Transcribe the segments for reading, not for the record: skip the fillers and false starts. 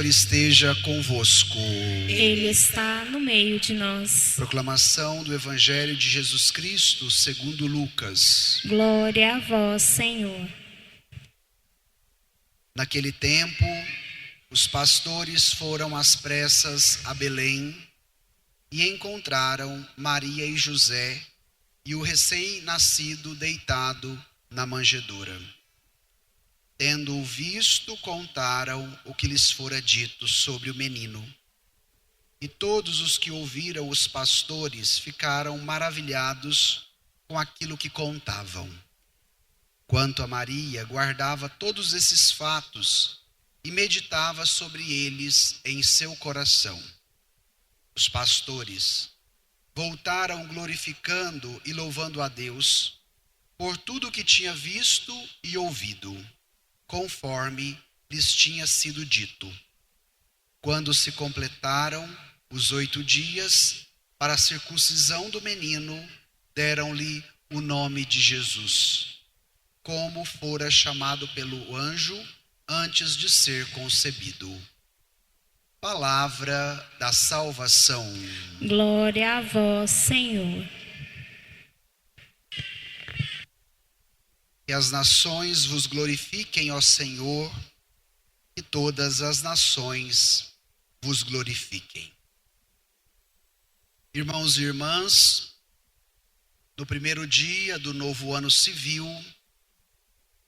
Senhor esteja convosco. Ele está no meio de nós. Proclamação do Evangelho de Jesus Cristo segundo Lucas. Glória a vós, Senhor. Naquele tempo, os pastores foram às pressas a Belém e encontraram Maria e José e o recém-nascido deitado na manjedoura. Tendo-o visto, contaram o que lhes fora dito sobre o menino. E todos os que ouviram os pastores ficaram maravilhados com aquilo que contavam. Quanto a Maria, guardava todos esses fatos e meditava sobre eles em seu coração. Os pastores voltaram glorificando e louvando a Deus por tudo o que tinha visto e ouvido, conforme lhes tinha sido dito. Quando se completaram os 8 dias para a circuncisão do menino, deram-lhe o nome de Jesus, como fora chamado pelo anjo antes de ser concebido. Palavra da salvação. Glória a vós, Senhor. Que as nações vos glorifiquem, ó Senhor, e todas as nações vos glorifiquem. Irmãos e irmãs, no primeiro dia do novo ano civil,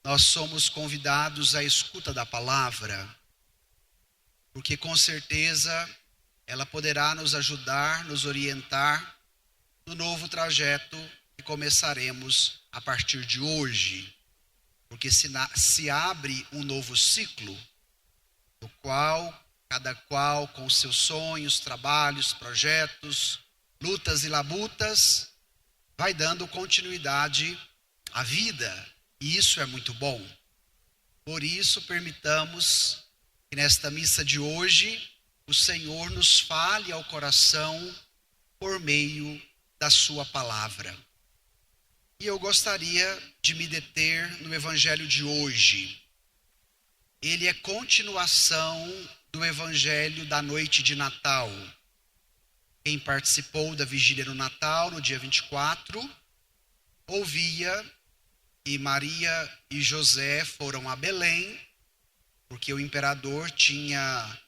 nós somos convidados à escuta da palavra, porque com certeza ela poderá nos ajudar, nos orientar no novo trajeto que começaremos a partir de hoje, porque se abre um novo ciclo, no qual cada qual com seus sonhos, trabalhos, projetos, lutas e labutas, vai dando continuidade à vida, e isso é muito bom. Por isso, permitamos que nesta missa de hoje, o Senhor nos fale ao coração por meio da sua palavra. E eu gostaria de me deter no Evangelho de hoje. Ele é continuação do Evangelho da noite de Natal. Quem participou da vigília no Natal, no dia 24, ouvia que Maria e José foram a Belém, porque o imperador tinha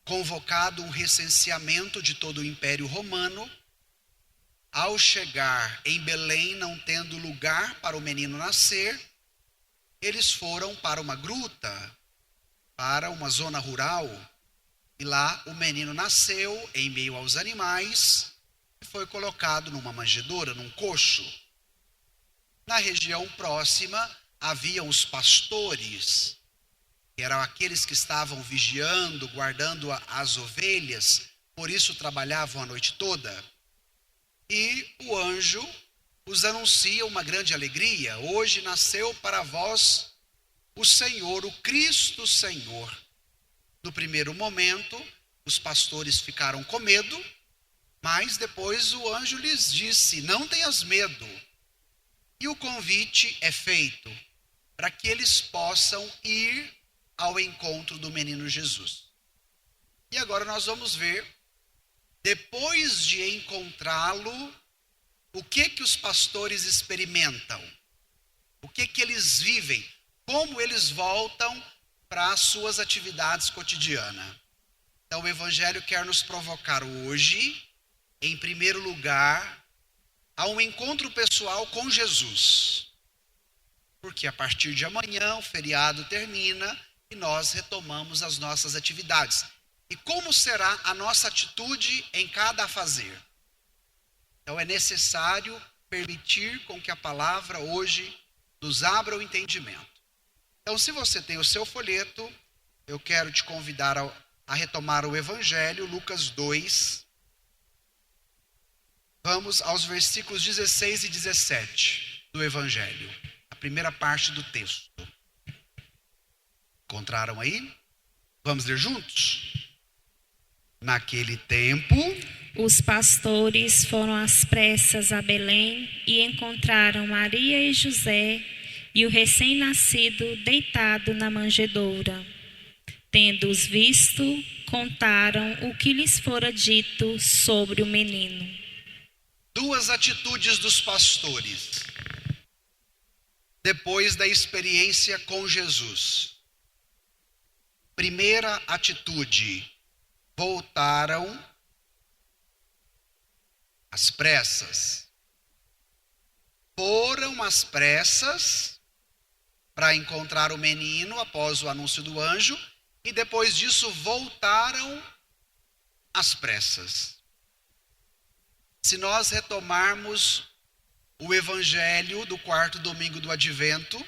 convocado um recenseamento de todo o Império Romano. Ao chegar em Belém, não tendo lugar para o menino nascer, eles foram para uma gruta, para uma zona rural, e lá o menino nasceu em meio aos animais e foi colocado numa manjedoura, num coxo. Na região próxima haviam os pastores, que eram aqueles que estavam vigiando, guardando as ovelhas, por isso trabalhavam a noite toda. E o anjo os anuncia uma grande alegria: hoje nasceu para vós o Senhor, o Cristo Senhor. No primeiro momento, os pastores ficaram com medo, mas depois o anjo lhes disse: não tenhas medo. E o convite é feito para que eles possam ir ao encontro do menino Jesus. E agora nós vamos ver, depois de encontrá-lo, o que os pastores experimentam, o que eles vivem, como eles voltam para as suas atividades cotidianas. Então o Evangelho quer nos provocar hoje, em primeiro lugar, a um encontro pessoal com Jesus. Porque a partir de amanhã o feriado termina e nós retomamos as nossas atividades. E como será a nossa atitude em cada afazer? Então é necessário permitir com que a palavra hoje nos abra o entendimento. Então, se você tem o seu folheto, eu quero te convidar a retomar o Evangelho, Lucas 2. Vamos aos versículos 16 e 17 do Evangelho, a primeira parte do texto. Encontraram aí? Vamos ler juntos? Naquele tempo, os pastores foram às pressas a Belém e encontraram Maria e José e o recém-nascido deitado na manjedoura. Tendo-os visto, contaram o que lhes fora dito sobre o menino. Duas atitudes dos pastores depois da experiência com Jesus. Primeira atitude: voltaram às pressas. Foram às pressas para encontrar o menino após o anúncio do anjo, e depois disso voltaram às pressas. Se nós retomarmos o evangelho do 4º domingo do Advento,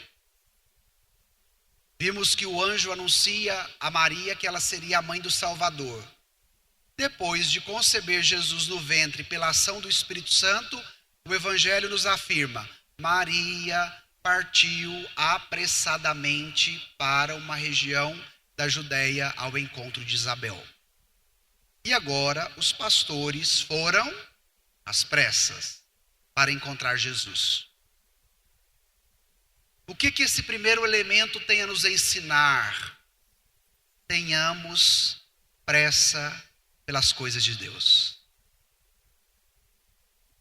vimos que o anjo anuncia a Maria que ela seria a mãe do Salvador. Depois de conceber Jesus no ventre pela ação do Espírito Santo, o evangelho nos afirma: Maria partiu apressadamente para uma região da Judéia ao encontro de Isabel. E agora os pastores foram às pressas para encontrar Jesus. O que esse primeiro elemento tem a nos ensinar? Tenhamos pressa pelas coisas de Deus.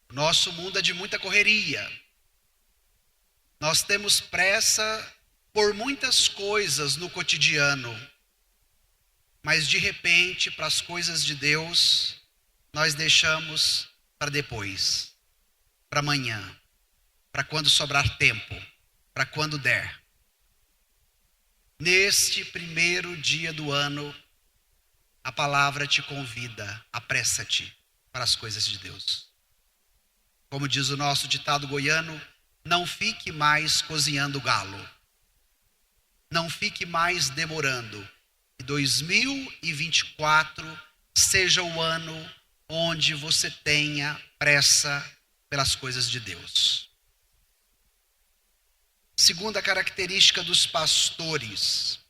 O nosso mundo é de muita correria. Nós temos pressa por muitas coisas no cotidiano, mas de repente, para as coisas de Deus, nós deixamos para depois, para amanhã, para quando sobrar tempo, para quando der. Neste primeiro dia do ano, a palavra te convida: apressa-te para as coisas de Deus. Como diz o nosso ditado goiano, não fique mais cozinhando galo. Não fique mais demorando. Que 2024 seja o ano onde você tenha pressa pelas coisas de Deus. Segunda característica dos pastores: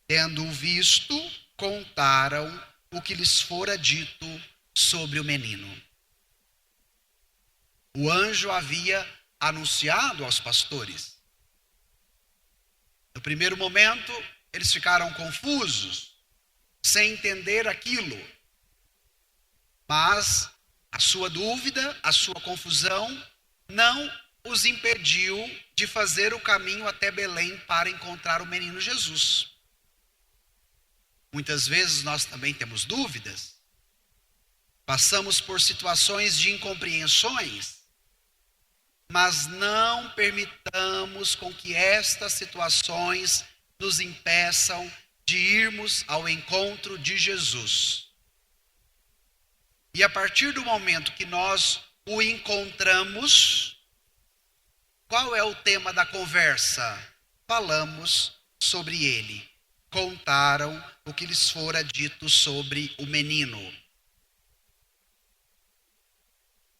tendo visto, contaram o que lhes fora dito sobre o menino. O anjo havia anunciado aos pastores. No primeiro momento, eles ficaram confusos, sem entender aquilo. Mas a sua dúvida, a sua confusão, não os impediu de fazer o caminho até Belém para encontrar o menino Jesus. Muitas vezes nós também temos dúvidas, passamos por situações de incompreensões, mas não permitamos com que estas situações nos impeçam de irmos ao encontro de Jesus. E a partir do momento que nós o encontramos, qual é o tema da conversa? Falamos sobre ele. Contaram o que lhes fora dito sobre o menino.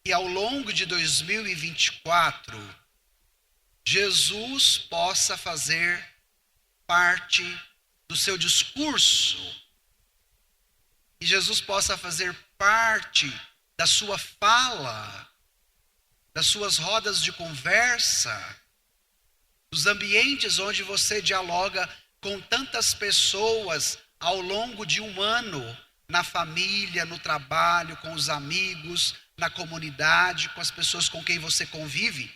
E ao longo de 2024, Jesus possa fazer parte do seu discurso. E Jesus possa fazer parte da sua fala, das suas rodas de conversa, dos ambientes onde você dialoga com tantas pessoas ao longo de um ano, na família, no trabalho, com os amigos, na comunidade, com as pessoas com quem você convive.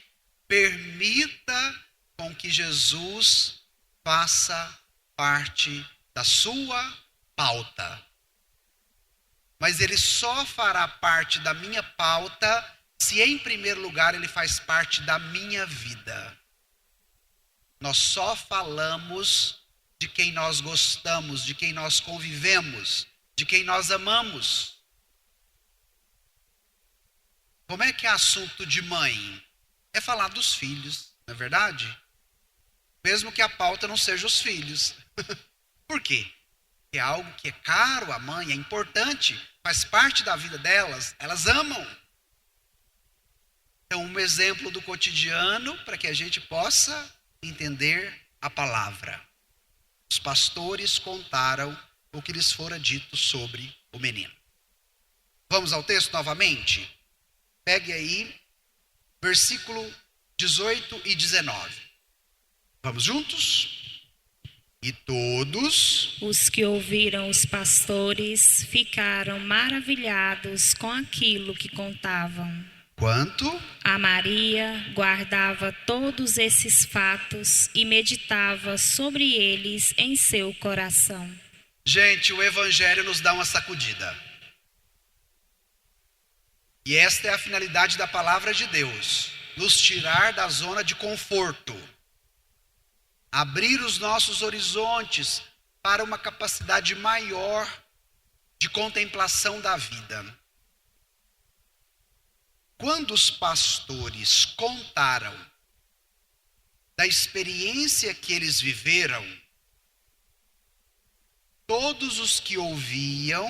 Permita com que Jesus faça parte da sua pauta. Mas ele só fará parte da minha pauta se, em primeiro lugar, ele faz parte da minha vida. Nós só falamos de quem nós gostamos, de quem nós convivemos, de quem nós amamos. Como é que é assunto de mãe? É falar dos filhos, não é verdade? Mesmo que a pauta não seja os filhos. Por quê? É algo que é caro à mãe, é importante, faz parte da vida delas, elas amam. Então, um exemplo do cotidiano para que a gente possa entender a palavra. Os pastores contaram o que lhes fora dito sobre o menino. Vamos ao texto novamente? Pegue aí, versículo 18 e 19. Vamos juntos? E todos Os que ouviram os pastores ficaram maravilhados com aquilo que contavam. quanto? A Maria guardava todos esses fatos e meditava sobre eles em seu coração. Gente, o Evangelho nos dá uma sacudida. E esta é a finalidade da palavra de Deus: nos tirar da zona de conforto, abrir os nossos horizontes para uma capacidade maior de contemplação da vida. Quando os pastores contaram da experiência que eles viveram, todos os que ouviam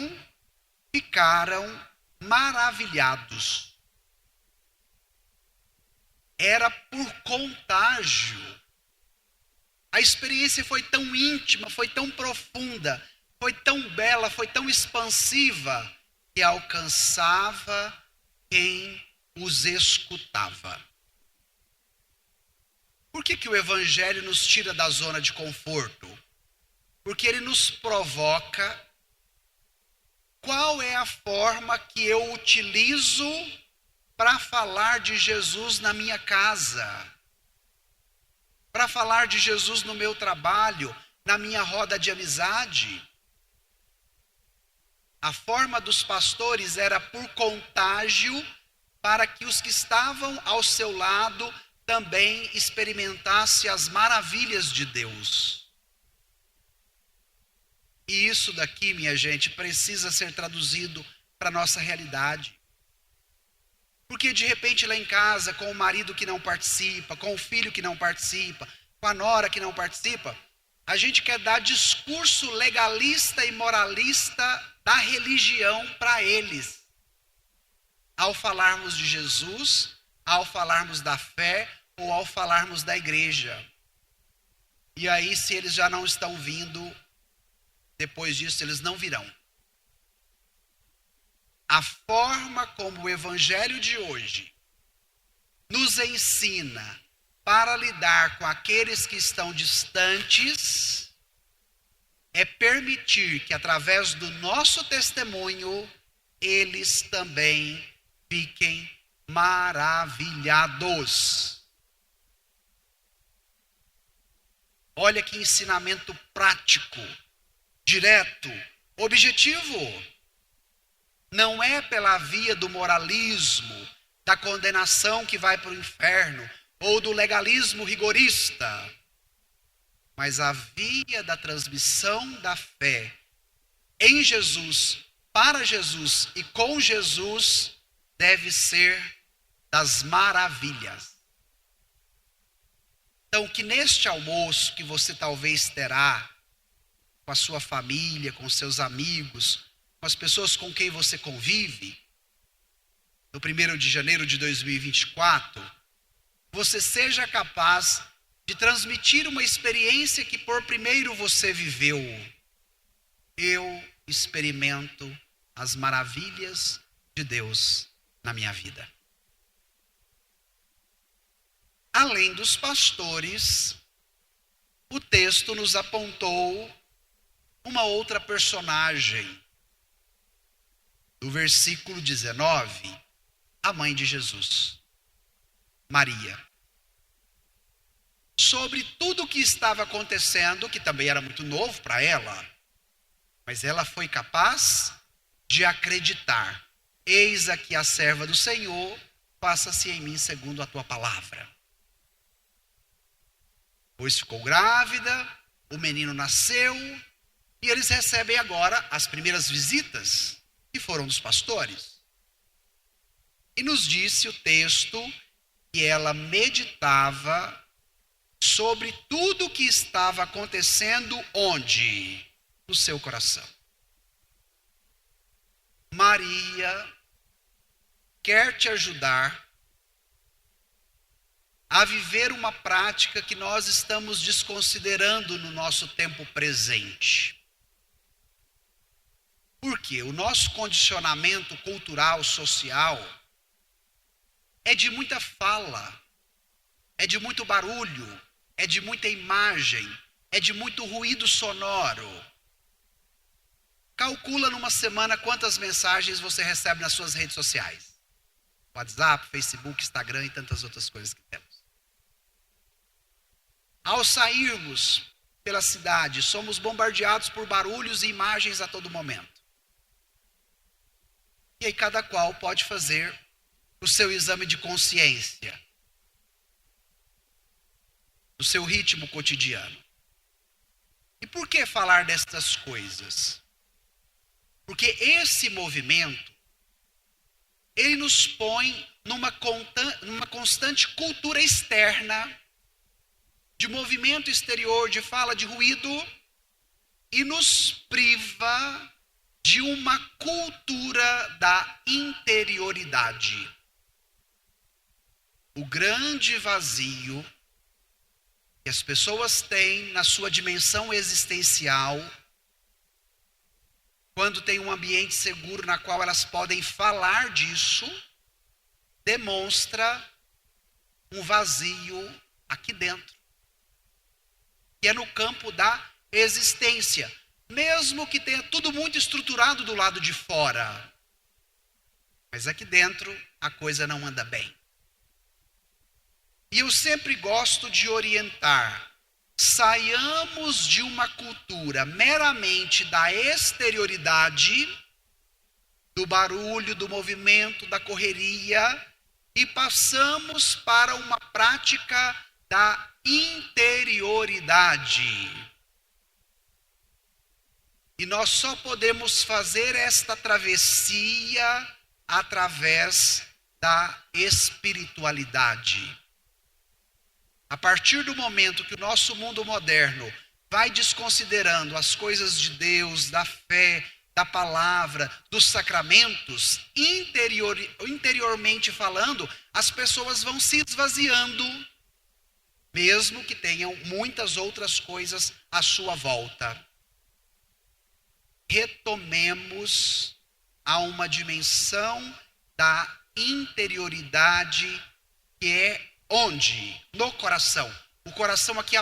ficaram maravilhados. Era por contágio. A experiência foi tão íntima, foi tão profunda, foi tão bela, foi tão expansiva, que alcançava quem os escutava. Por que o Evangelho nos tira da zona de conforto? Porque ele nos provoca qual é a forma que eu utilizo para falar de Jesus na minha casa, para falar de Jesus no meu trabalho, na minha roda de amizade. A forma dos pastores era por contágio, para que os que estavam ao seu lado também experimentassem as maravilhas de Deus. E isso daqui, minha gente, precisa ser traduzido para a nossa realidade. Porque de repente lá em casa, com o marido que não participa, com o filho que não participa, com a nora que não participa, a gente quer dar discurso legalista e moralista da religião para eles. Ao falarmos de Jesus, ao falarmos da fé ou ao falarmos da igreja. E aí, se eles já não estão vindo, depois disso eles não virão. A forma como o Evangelho de hoje nos ensina para lidar com aqueles que estão distantes é permitir que, através do nosso testemunho, eles também fiquem maravilhados. Olha que ensinamento prático, direto, objetivo. Não é pela via do moralismo, da condenação que vai para o inferno, ou do legalismo rigorista, mas a via da transmissão da fé em Jesus, para Jesus e com Jesus, deve ser das maravilhas. Então, que neste almoço que você talvez terá com a sua família, com seus amigos, com as pessoas com quem você convive, no 1º de janeiro de 2024, você seja capaz de transmitir uma experiência que por primeiro você viveu. Eu experimento as maravilhas de Deus na minha vida. Além dos pastores, o texto nos apontou uma outra personagem. Do versículo 19, a mãe de Jesus, Maria. Sobre tudo o que estava acontecendo, que também era muito novo para ela, mas ela foi capaz de acreditar. Eis aqui a serva do Senhor, faça-se em mim segundo a tua palavra. Pois ficou grávida, o menino nasceu, e eles recebem agora as primeiras visitas, que foram dos pastores. E nos disse o texto que ela meditava sobre tudo o que estava acontecendo onde? No seu coração. Maria quer te ajudar a viver uma prática que nós estamos desconsiderando no nosso tempo presente. Porque o nosso condicionamento cultural, social, é de muita fala, é de muito barulho, é de muita imagem, é de muito ruído sonoro. Calcula numa semana quantas mensagens você recebe nas suas redes sociais. WhatsApp, Facebook, Instagram e tantas outras coisas que temos. Ao sairmos pela cidade, somos bombardeados por barulhos e imagens a todo momento. E aí cada qual pode fazer o seu exame de consciência, o seu ritmo cotidiano. E por que falar destas coisas? Porque esse movimento, ele nos põe numa constante cultura externa, de movimento exterior, de fala, de ruído, e nos priva de uma cultura da interioridade. O grande vazio que as pessoas têm na sua dimensão existencial, quando tem um ambiente seguro na qual elas podem falar disso, demonstra um vazio aqui dentro, que é no campo da existência, mesmo que tenha tudo muito estruturado do lado de fora, mas aqui dentro a coisa não anda bem. E eu sempre gosto de orientar: saiamos de uma cultura meramente da exterioridade, do barulho, do movimento, da correria, e passamos para uma prática da interioridade. E nós só podemos fazer esta travessia através da espiritualidade. A partir do momento que o nosso mundo moderno vai desconsiderando as coisas de Deus, da fé, da palavra, dos sacramentos, interiormente falando, as pessoas vão se esvaziando, mesmo que tenham muitas outras coisas à sua volta. Retomemos a uma dimensão da interioridade que é onde? No coração. O coração aqui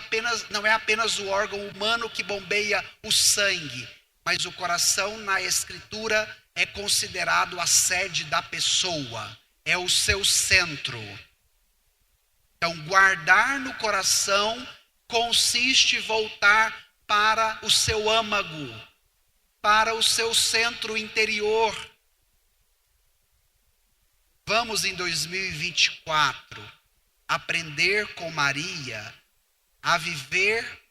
não é apenas o órgão humano que bombeia o sangue, mas o coração na Escritura é considerado a sede da pessoa, é o seu centro. Então, guardar no coração consiste em voltar para o seu âmago, para o seu centro interior. Vamos em 2024 aprender com Maria a viver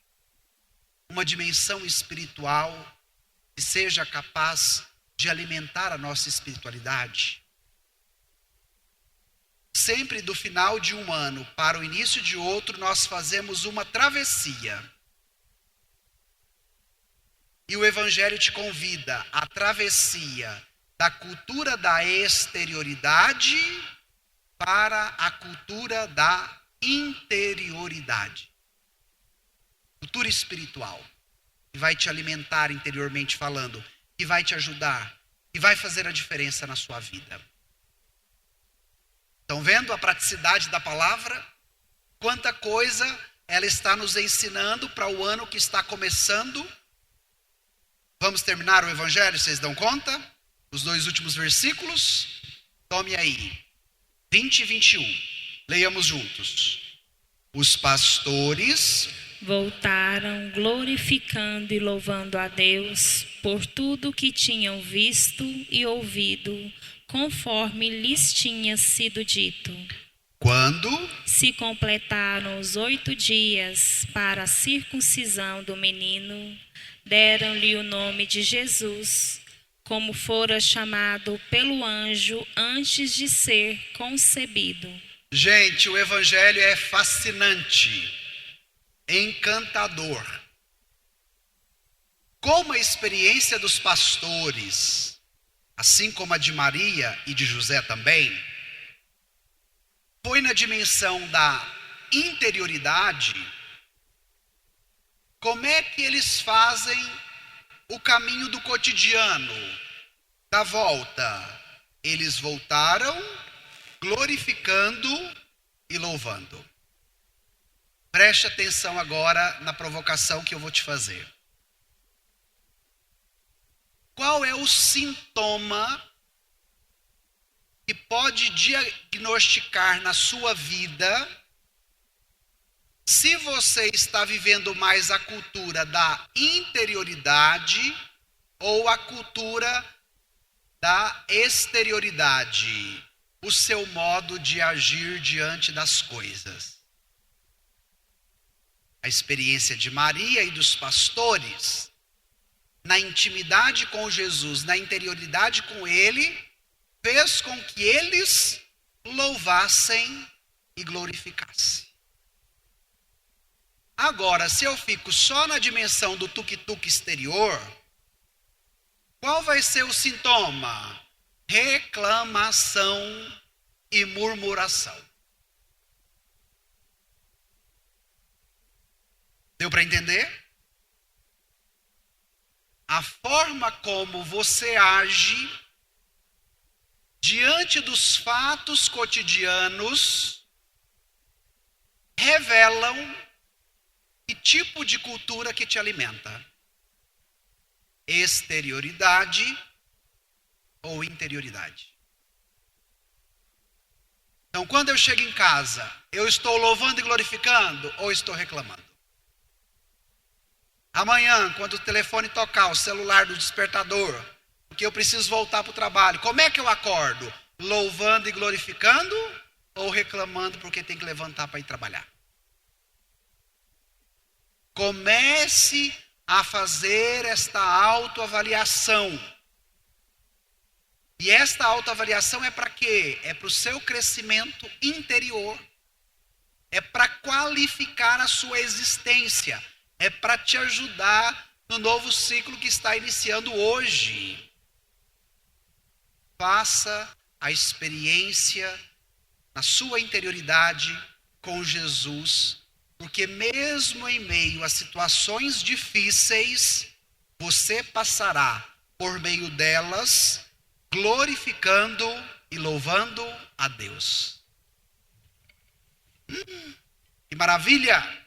uma dimensão espiritual que seja capaz de alimentar a nossa espiritualidade. Sempre do final de um ano para o início de outro, nós fazemos uma travessia. E o Evangelho te convida à travessia da cultura da exterioridade para a cultura da interioridade. Cultura espiritual, que vai te alimentar interiormente falando, que vai te ajudar, que vai fazer a diferença na sua vida. Estão vendo a praticidade da palavra? Quanta coisa ela está nos ensinando para o ano que está começando. Vamos terminar o Evangelho, vocês dão conta? Os 2 últimos versículos? Tome aí. 20 e 21. Leiamos juntos. Os pastores voltaram glorificando e louvando a Deus por tudo que tinham visto e ouvido, conforme lhes tinha sido dito. Quando se completaram os 8 dias para a circuncisão do menino, deram-lhe o nome de Jesus, como fora chamado pelo anjo antes de ser concebido. Gente, o Evangelho é fascinante, encantador. Como a experiência dos pastores, assim como a de Maria e de José também, foi na dimensão da interioridade, como é que eles fazem o caminho do cotidiano, da volta? Eles voltaram glorificando e louvando. Preste atenção agora na provocação que eu vou te fazer. Qual é o sintoma que pode diagnosticar na sua vida se você está vivendo mais a cultura da interioridade ou a cultura da exterioridade, o seu modo de agir diante das coisas? A experiência de Maria e dos pastores, na intimidade com Jesus, na interioridade com Ele, fez com que eles louvassem e glorificassem. Agora, se eu fico só na dimensão do tuk-tuk exterior, qual vai ser o sintoma? Reclamação e murmuração. Deu para entender? A forma como você age diante dos fatos cotidianos revelam que tipo de cultura que te alimenta. Exterioridade ou interioridade. Então, quando eu chego em casa, eu estou louvando e glorificando ou estou reclamando? Amanhã, quando o telefone tocar, o celular do despertador, porque eu preciso voltar para o trabalho, como é que eu acordo? Louvando e glorificando ou reclamando porque tem que levantar para ir trabalhar? Comece a fazer esta autoavaliação. E esta autoavaliação é para quê? É para o seu crescimento interior. É para qualificar a sua existência. É para te ajudar no novo ciclo que está iniciando hoje. Faça a experiência na sua interioridade com Jesus, porque mesmo em meio a situações difíceis, você passará por meio delas, glorificando e louvando a Deus. Que maravilha!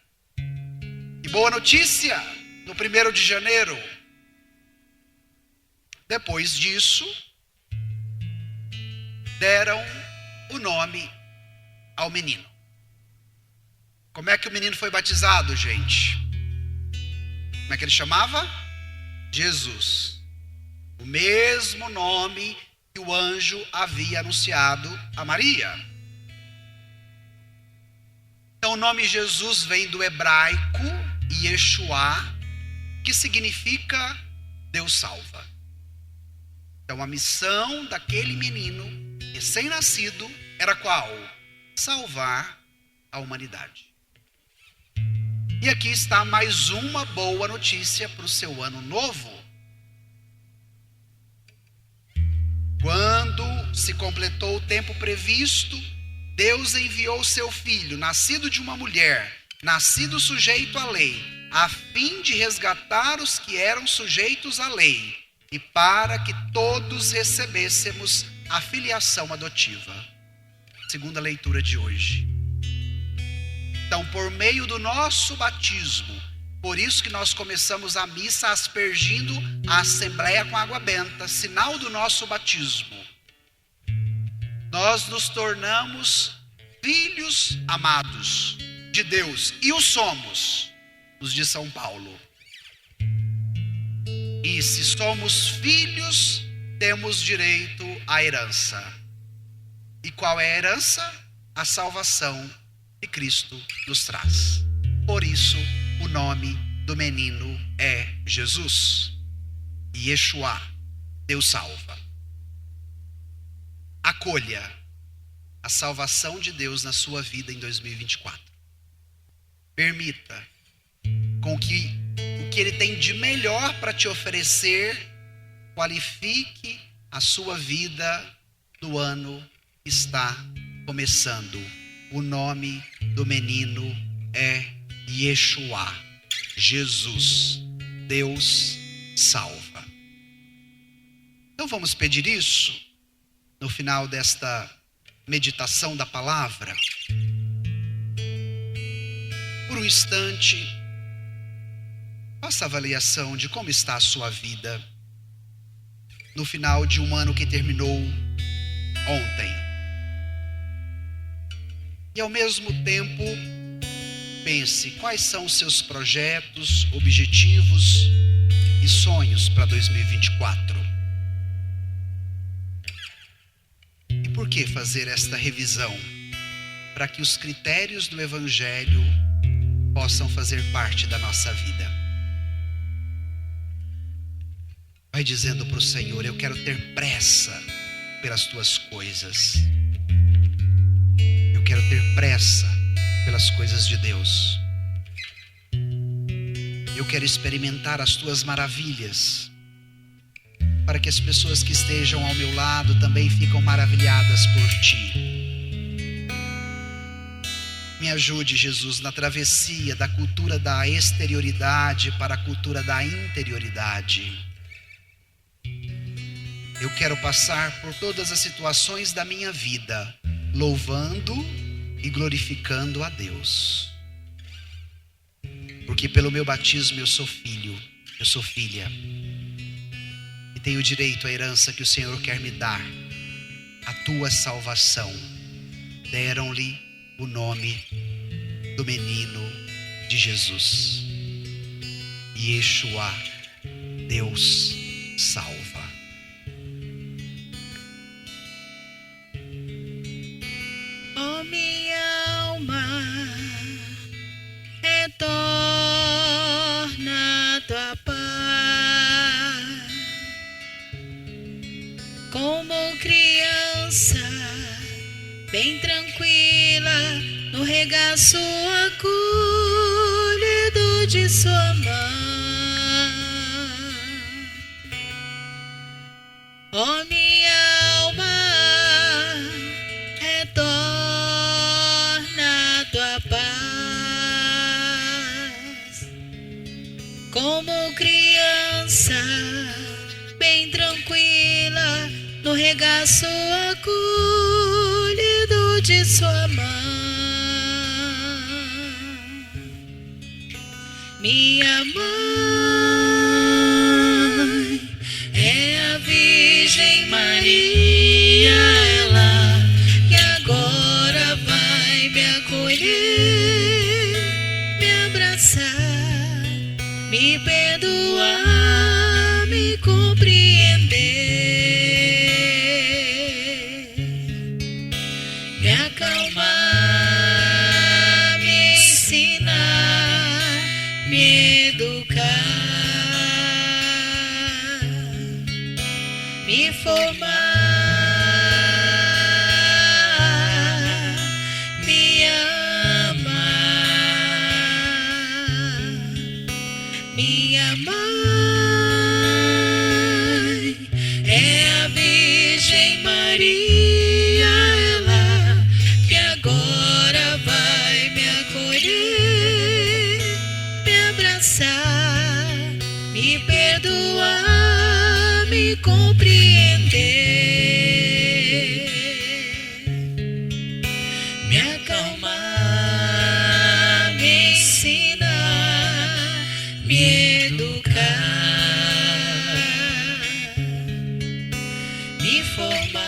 Que boa notícia! No 1º de janeiro. Depois disso, deram o nome ao menino. Como é que o menino foi batizado, gente? Como é que ele chamava? Jesus. O mesmo nome que o anjo havia anunciado a Maria. Então o nome Jesus vem do hebraico Yeshua, que significa Deus salva. Então a missão daquele menino recém-nascido era qual? Salvar a humanidade. E aqui está mais uma boa notícia para o seu ano novo. Quando se completou o tempo previsto, Deus enviou seu filho, nascido de uma mulher, nascido sujeito à lei, a fim de resgatar os que eram sujeitos à lei, e para que todos recebêssemos a filiação adotiva. Segunda leitura de hoje. Então, por meio do nosso batismo, por isso que nós começamos a missa aspergindo a Assembleia com água benta, sinal do nosso batismo. Nós nos tornamos filhos amados de Deus, e o somos, nos diz São Paulo. E se somos filhos, temos direito à herança. E qual é a herança? A salvação que Cristo nos traz. Por isso, o nome do menino é Jesus. Yeshua, Deus salva. Acolha a salvação de Deus na sua vida em 2024. Permita com que o que Ele tem de melhor para te oferecer qualifique a sua vida no ano que está começando. O nome do menino é Yeshua, Jesus, Deus salva. Então vamos pedir isso no final desta meditação da palavra. por um instante, faça a avaliação de como está a sua vida no final de um ano que terminou ontem. E ao mesmo tempo, pense quais são os seus projetos, objetivos e sonhos para 2024. E por que fazer esta revisão? Para que os critérios do Evangelho possam fazer parte da nossa vida. Vai dizendo para o Senhor: eu quero ter pressa pelas tuas coisas. Eu quero ter pressa pelas coisas de Deus. Eu quero experimentar as tuas maravilhas, para que as pessoas que estejam ao meu lado também ficam maravilhadas por ti. Me ajude, Jesus, na travessia da cultura da exterioridade para a cultura da interioridade. Eu quero passar por todas as situações da minha vida, louvando e glorificando a Deus. Porque pelo meu batismo eu sou filho, eu sou filha. E tenho direito à herança que o Senhor quer me dar, a tua salvação. Deram-lhe o nome do menino de Jesus. Yeshua, Deus salva. Oh, minha alma, retorna a tua paz, como criança, bem tranquila, no regaço acolhido de sua mãe. Oh, minha alma, retorna a tua paz, como criança, bem tranquila, no regaço acolhido de sua mãe. Minha mãe é a Virgem Maria, ela que agora vai me acolher, me abraçar, me perdoar, me compreender, me acalmar, me ensinar, me educar, me formar, me amar. Minha mãe é a Virgem Maria, ela que agora vai me acolher, me abraçar, me perdoar, me compreender, me acalmar, me ensinar, me educar, me formar.